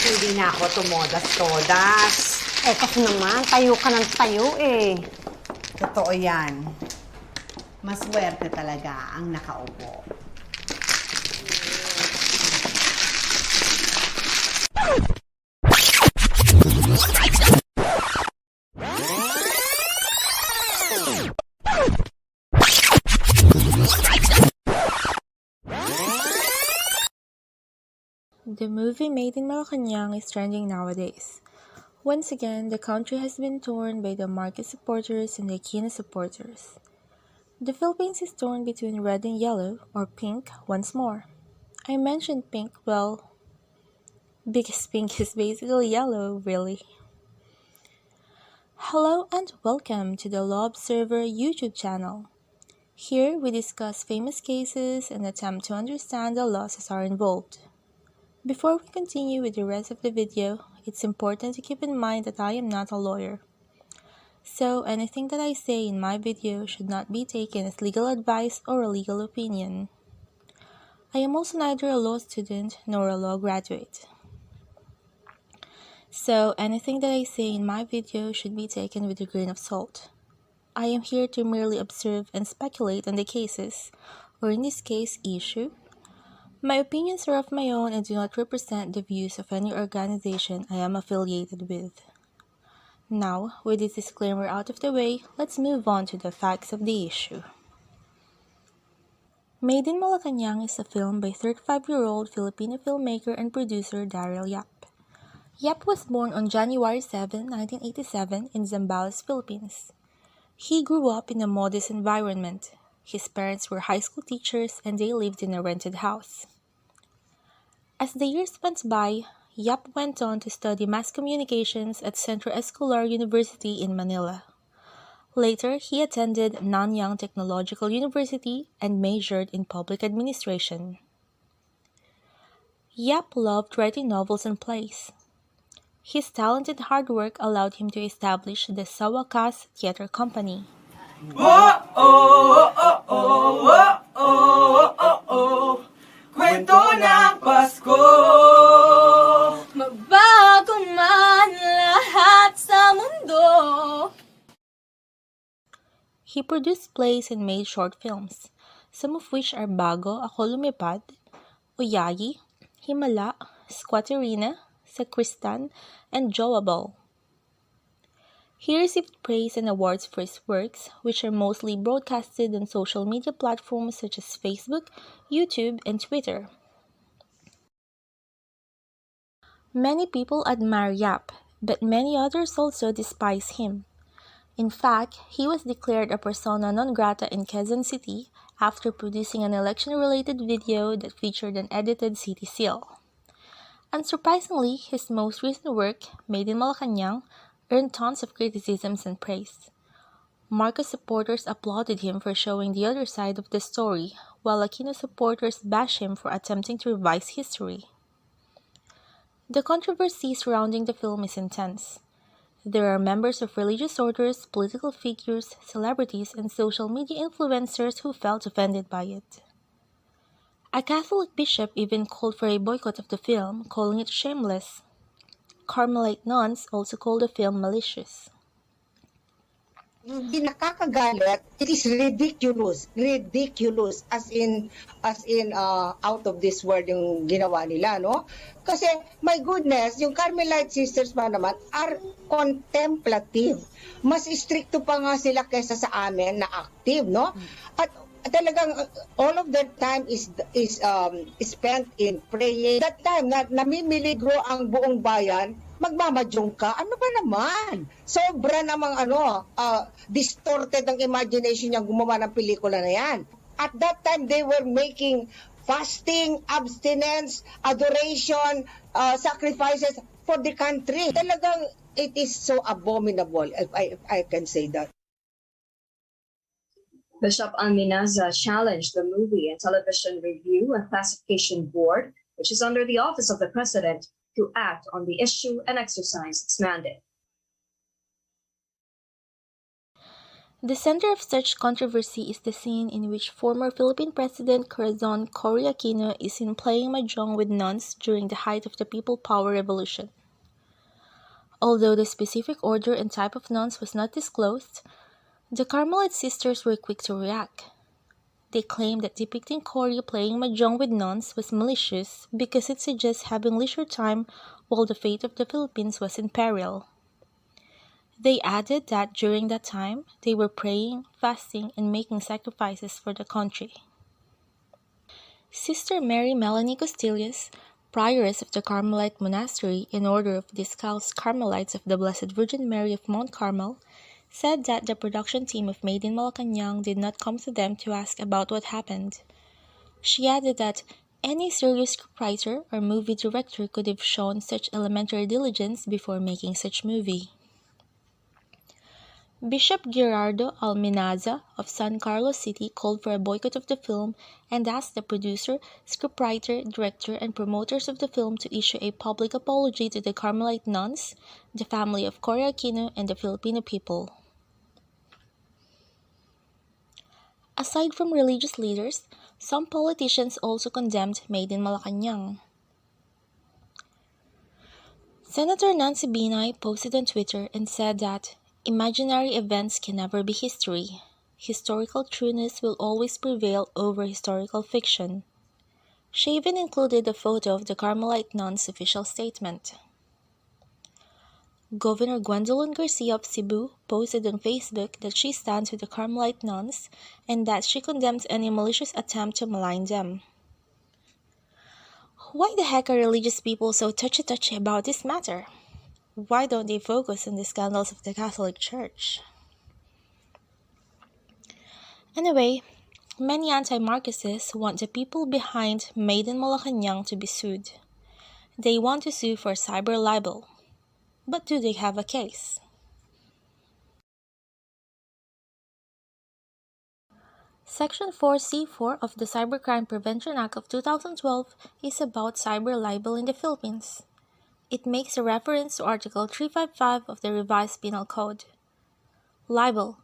Hindi na ako tumodas-todas. Kasi naman, tayo ka ng tayo eh. Totoo yan. Maswerte talaga ang nakaupo. The movie Maid in Malacañang is trending nowadays. Once again, the country has been torn by the Marcos supporters and the Aquino supporters. The Philippines is torn between red and yellow, or pink, once more. I mentioned pink, well, because pink is basically yellow, really. Hello and welcome to the Law Observer YouTube channel. Here we discuss famous cases and attempt to understand the laws that are involved. Before we continue with the rest of the video, it's important to keep in mind that I am not a lawyer. So anything that I say in my video should not be taken as legal advice or a legal opinion. I am also neither a law student nor a law graduate. So anything that I say in my video should be taken with a grain of salt. I am here to merely observe and speculate on the cases, or in this case, issue. My opinions are of my own and do not represent the views of any organization I am affiliated with. Now, with this disclaimer out of the way, let's move on to the facts of the issue. Maid in Malacañang is a film by 35-year-old Filipino filmmaker and producer Daryl Yap. Yap was born on January 7, 1987 in Zambales, Philippines. He grew up in a modest environment. His parents were high school teachers and they lived in a rented house. As the years went by, Yap went on to study mass communications at Centro Escolar University in Manila. Later, he attended Nanyang Technological University and majored in public administration. Yap loved writing novels and plays. His talent and hard work allowed him to establish the Sawakas Theater Company. Kwento ng Pasko. Magbago man lahat sa mundo. He produced plays and made short films, some of which are Bago Ako Lumipad, Oyayi, Himala, Squatterina, Sacristan, and Joable. He received praise and awards for his works, which are mostly broadcasted on social media platforms such as Facebook, YouTube, and Twitter. Many people admire Yap, but many others also despise him. In fact, he was declared a persona non grata in Quezon City after producing an election-related video that featured an edited city seal. Unsurprisingly, his most recent work, Maid in Malacañang, earned tons of criticisms and praise. Marcos supporters applauded him for showing the other side of the story, while Aquino supporters bashed him for attempting to revise history. The controversy surrounding the film is intense. There are members of religious orders, political figures, celebrities, and social media influencers who felt offended by it. A Catholic bishop even called for a boycott of the film, calling it shameless. Carmelite nuns also called the film malicious. Hindi nakakagalit, it is ridiculous as in out of this world yung ginawa nila, no? Kasi my goodness, yung Carmelite sisters pa naman are contemplative. Mas stricto pa nga sila kaysa sa amin na active, no? At talagang all of their time is spent in praying. That time na namimiligro ang buong bayan, magmamadyong ka, ano ba naman? Sobra namang distorted ang imagination niya gumawa ng pelikula na yan. At that time, they were making fasting, abstinence, adoration, sacrifices for the country. Talagang, it is so abominable, if I can say that. Bishop Alminaza challenged the Movie and Television Review and Classification Board, which is under the Office of the President, to act on the issue and exercise its mandate. The center of such controversy is the scene in which former Philippine President Corazon Aquino is seen playing mahjong with nuns during the height of the People Power Revolution. Although the specific order and type of nuns was not disclosed, the Carmelite sisters were quick to react. They claimed that depicting Cory playing mahjong with nuns was malicious because it suggests having leisure time while the fate of the Philippines was in peril. They added that during that time, they were praying, fasting, and making sacrifices for the country. Sister Mary Melanie Costillas, prioress of the Carmelite Monastery in Order of Discalced Carmelites of the Blessed Virgin Mary of Mount Carmel, said that the production team of Maid in Malacañang did not come to them to ask about what happened. She added that any serious scriptwriter or movie director could have shown such elementary diligence before making such movie. Bishop Gerardo Alminaza of San Carlos City called for a boycott of the film and asked the producer, scriptwriter, director, and promoters of the film to issue a public apology to the Carmelite nuns, the family of Cory Aquino, and the Filipino people. Aside from religious leaders, some politicians also condemned Maid in Malacañang. Senator Nancy Binay posted on Twitter and said that imaginary events can never be history. Historical trueness will always prevail over historical fiction. She even included a photo of the Carmelite nuns' official statement. Governor Gwendolyn Garcia of Cebu posted on Facebook that she stands with the Carmelite nuns and that she condemns any malicious attempt to malign them. Why the heck are religious people so touchy about this matter? Why don't they focus on the scandals of the Catholic Church? Anyway, many anti-Marcoses want the people behind Maid in Malacañang to be sued. They want to sue for cyber libel. But do they have a case? Section 4C4 of the Cybercrime Prevention Act of 2012 is about cyber libel in the Philippines. It makes a reference to Article 355 of the Revised Penal Code. Libel,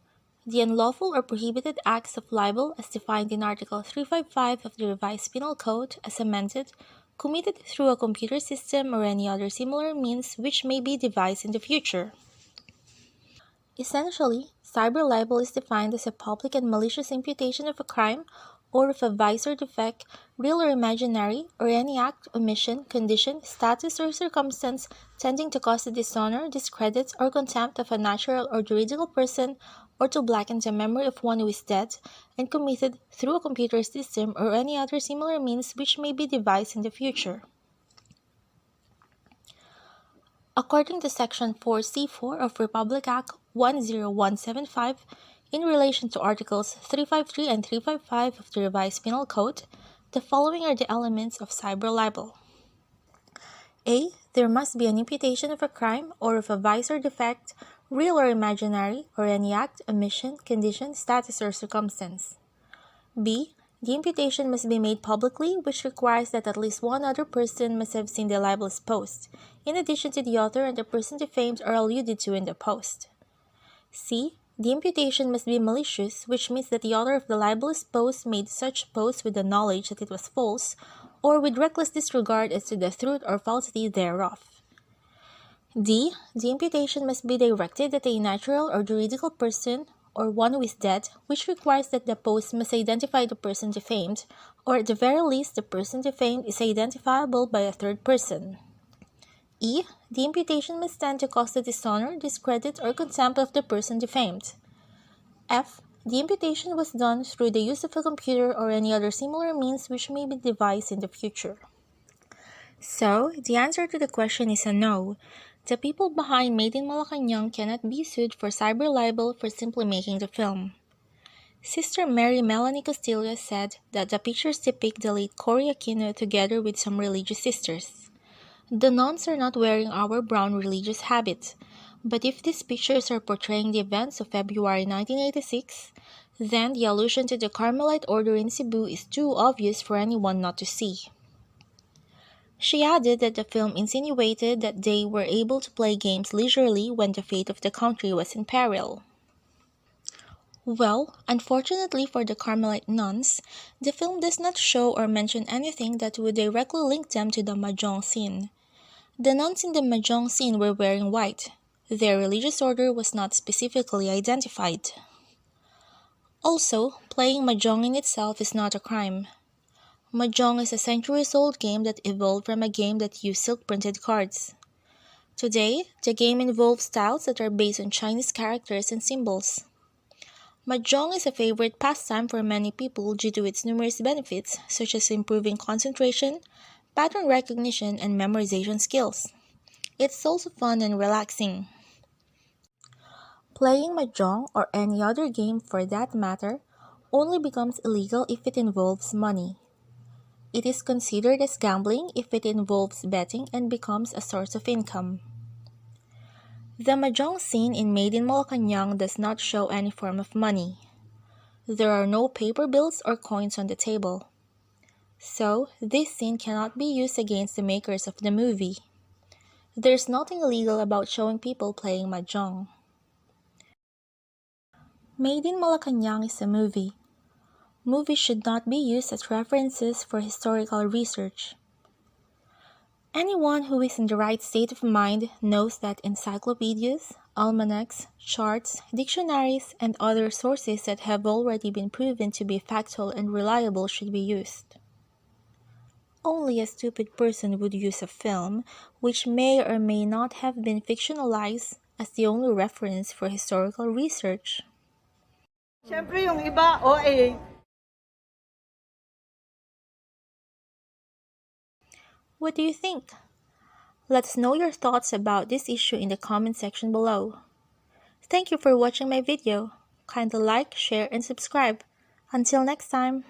the unlawful or prohibited acts of libel as defined in Article 355 of the Revised Penal Code as amended, committed through a computer system or any other similar means which may be devised in the future. Essentially, cyber libel is defined as a public and malicious imputation of a crime or of a vice or defect, real or imaginary, or any act, omission, condition, status, or circumstance tending to cause the dishonor, discredit, or contempt of a natural or juridical person, or to blacken the memory of one who is dead, and committed through a computer system or any other similar means which may be devised in the future. According to Section 4C4 of Republic Act 10175, in relation to Articles 353 and 355 of the Revised Penal Code, the following are the elements of cyber libel. A. There must be an imputation of a crime or of a vice or defect, real or imaginary, or any act, omission, condition, status, or circumstance. B. The imputation must be made publicly, which requires that at least one other person must have seen the libelous post, in addition to the author and the person defamed or alluded to in the post. C. The imputation must be malicious, which means that the author of the libelous post made such post with the knowledge that it was false, or with reckless disregard as to the truth or falsity thereof. D. The imputation must be directed at a natural or juridical person, or one who is dead, which requires that the post must identify the person defamed, or at the very least the person defamed is identifiable by a third person. E. The imputation must tend to cause the dishonor, discredit, or contempt of the person defamed. F. The imputation was done through the use of a computer or any other similar means which may be devised in the future. So, the answer to the question is a no. The people behind Maid in Malacañang cannot be sued for cyber libel for simply making the film. Sister Mary Melanie Costillas said that the pictures depict the late Cory Aquino together with some religious sisters. The nuns are not wearing our brown religious habit, but if these pictures are portraying the events of February 1986, then the allusion to the Carmelite order in Cebu is too obvious for anyone not to see. She added that the film insinuated that they were able to play games leisurely when the fate of the country was in peril. Well, unfortunately for the Carmelite nuns, the film does not show or mention anything that would directly link them to the mahjong scene. The nuns in the mahjong scene were wearing white. Their religious order was not specifically identified. Also, playing mahjong in itself is not a crime. Mahjong is a centuries-old game that evolved from a game that used silk-printed cards. Today, the game involves styles that are based on Chinese characters and symbols. Mahjong is a favorite pastime for many people due to its numerous benefits, such as improving concentration, pattern recognition, and memorization skills. It's also fun and relaxing. Playing mahjong, or any other game for that matter, only becomes illegal if it involves money. It is considered as gambling if it involves betting and becomes a source of income. The mahjong scene in Maid in Malacañang does not show any form of money. There are no paper bills or coins on the table. So, this scene cannot be used against the makers of the movie. There's nothing illegal about showing people playing mahjong. Maid in Malacañang is a movie. Movies should not be used as references for historical research. Anyone who is in the right state of mind knows that encyclopedias, almanacs, charts, dictionaries, and other sources that have already been proven to be factual and reliable should be used. Only a stupid person would use a film, which may or may not have been fictionalized, as the only reference for historical research. Siyempre yung iba, OA. What do you think? Let us know your thoughts about this issue in the comment section below. Thank you for watching my video. Kindly like, share, and subscribe. Until next time.